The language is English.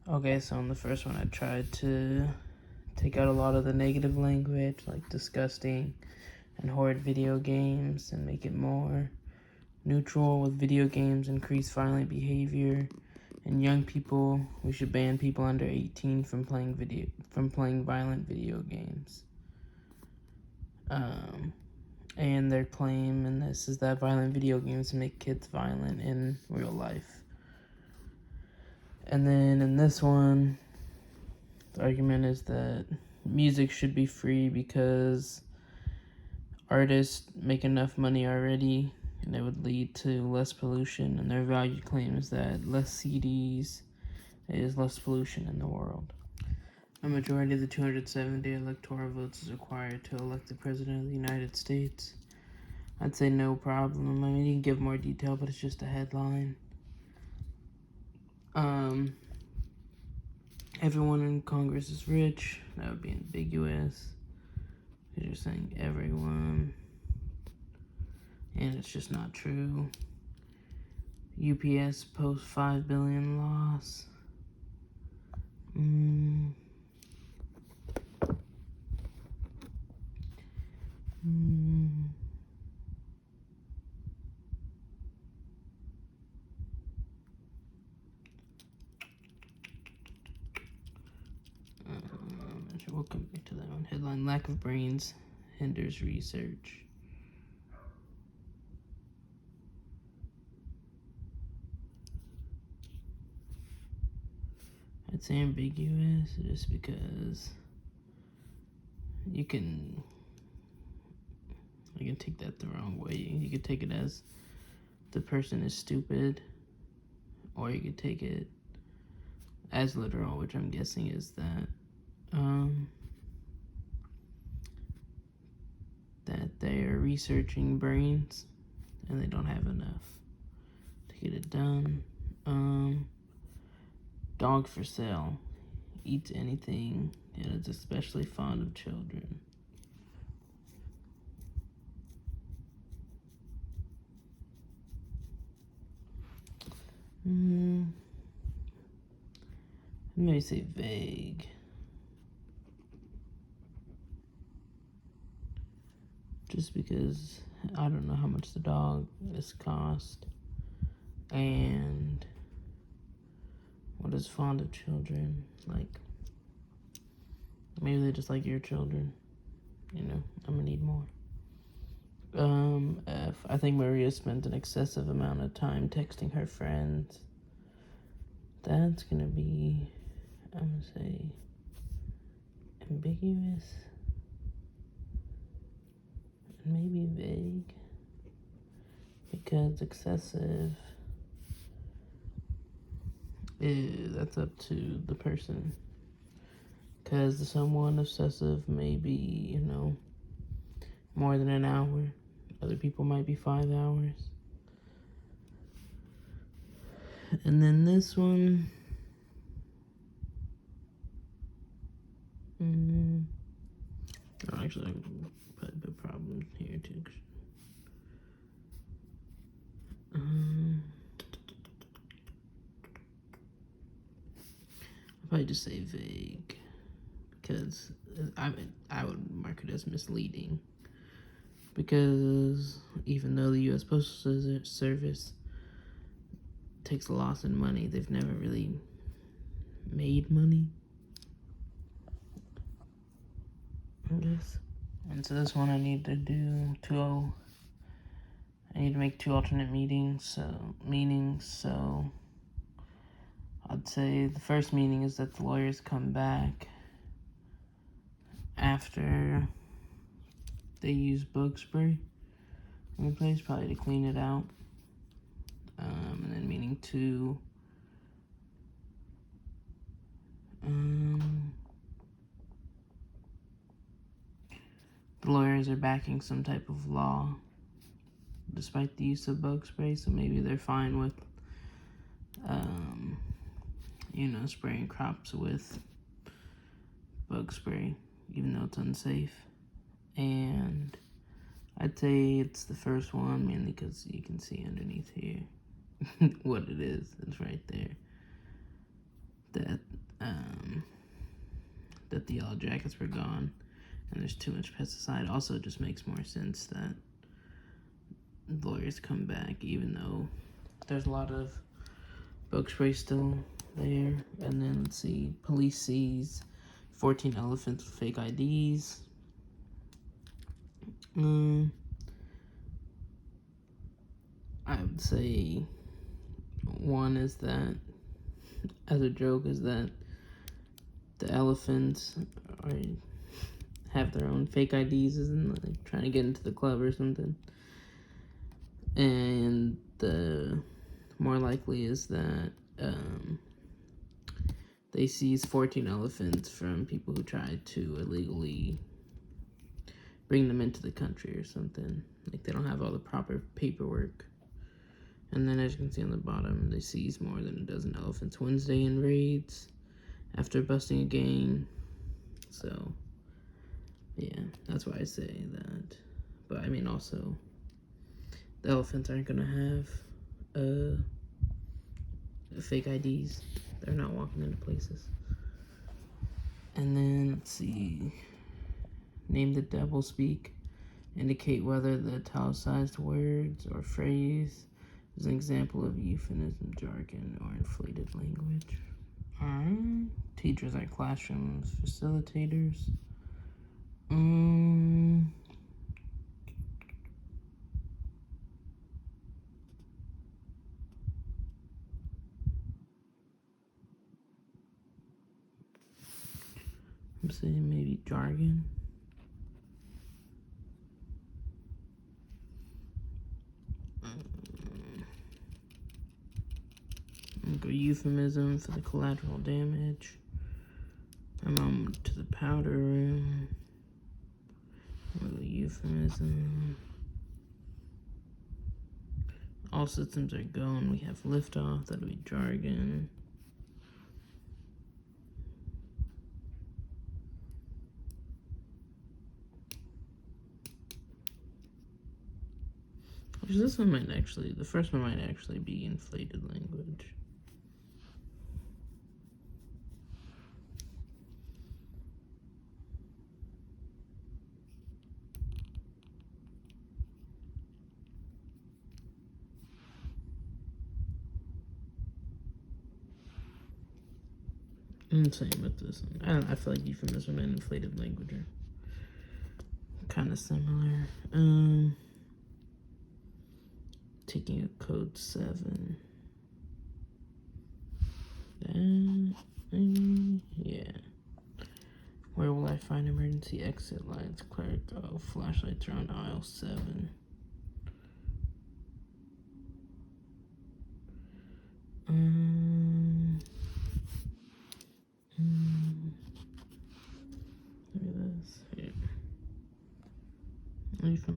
Okay, so on the first one, I tried to take out a lot of the negative language, like disgusting and horrid video games, and make it more neutral. With video games increase violent behavior, and young people, we should ban people under 18 from playing violent video games. And their claim in this is that violent video games make kids violent in real life. And then in this one, the argument is that music should be free because artists make enough money already, and it would lead to less pollution. And their value claim is that less CDs is less pollution in the world. A majority of the 270 electoral votes is required to elect the President of the United States. I'd say no problem. I mean, you can give more detail, but it's just a headline. Everyone in Congress is rich. That would be ambiguous, because you're saying everyone, and it's just not true. UPS posts $5 billion loss. We'll come back to that one. Headline: Lack of brains hinders research. I'd say ambiguous just because you can take that the wrong way. You could take it as the person is stupid, or you could take it as literal, which I'm guessing is that that they are researching brains and they don't have enough to get it done. Dog for sale, eats anything, and is especially fond of children. Let me say vague. Just because I don't know how much the dog is cost, and what is fond of children. Like, maybe they just like your children. You know, I'm gonna need more. F, I think Maria spent an excessive amount of time texting her friends. That's gonna be, I'm gonna say, ambiguous. Maybe vague, because excessive, that's up to the person. Because someone obsessive may be, you know, more than an hour. Other people might be 5 hours. And then this one, actually, I put a problem here too. I'll probably just say vague, because I would mark it as misleading. Because even though the U.S. Postal Service takes a loss in money, they've never really made money, I guess. And so this one I need to make 2 alternate meanings. So I'd say the first meaning is that the lawyers come back after they use bug spray in the place, probably to clean it out. And then meaning 2, the lawyers are backing some type of law despite the use of bug spray, so maybe they're fine with spraying crops with bug spray, even though it's unsafe. And I'd say it's the first one, mainly because you can see underneath here what it is. It's right there. That that the yellow jackets were gone and there's too much pesticide. Also, it just makes more sense that lawyers come back, even though there's a lot of bug spray still there. And then let's see, police sees 14 elephants with fake IDs. I would say one is that, as a joke, is that the elephants have their own fake IDs, isn't like trying to get into the club or something. And the more likely is that they seize 14 elephants from people who tried to illegally bring them into the country or something. Like they don't have all the proper paperwork. And then as you can see on the bottom, they seized more than a dozen elephants Wednesday in raids after busting a gang. So, yeah, that's why I say that. But I mean, also, the elephants aren't gonna have fake IDs. They're not walking into places. And then, let's see, name the devil speak. Indicate whether the italicized words or phrase is an example of euphemism, jargon, or inflated language. Teachers are classrooms facilitators. I'm saying maybe jargon. Go euphemism for the collateral damage. I'm on to the powder room. Go euphemism. All systems are going. We have liftoff. That'll be jargon. This one might actually, the first one might actually be inflated language. Same with this one. I don't know, I feel like euphemism and inflated language are kind of similar. Taking a code 7. Yeah. Where will I find emergency exit lights? Cleric, flashlights are on aisle 7.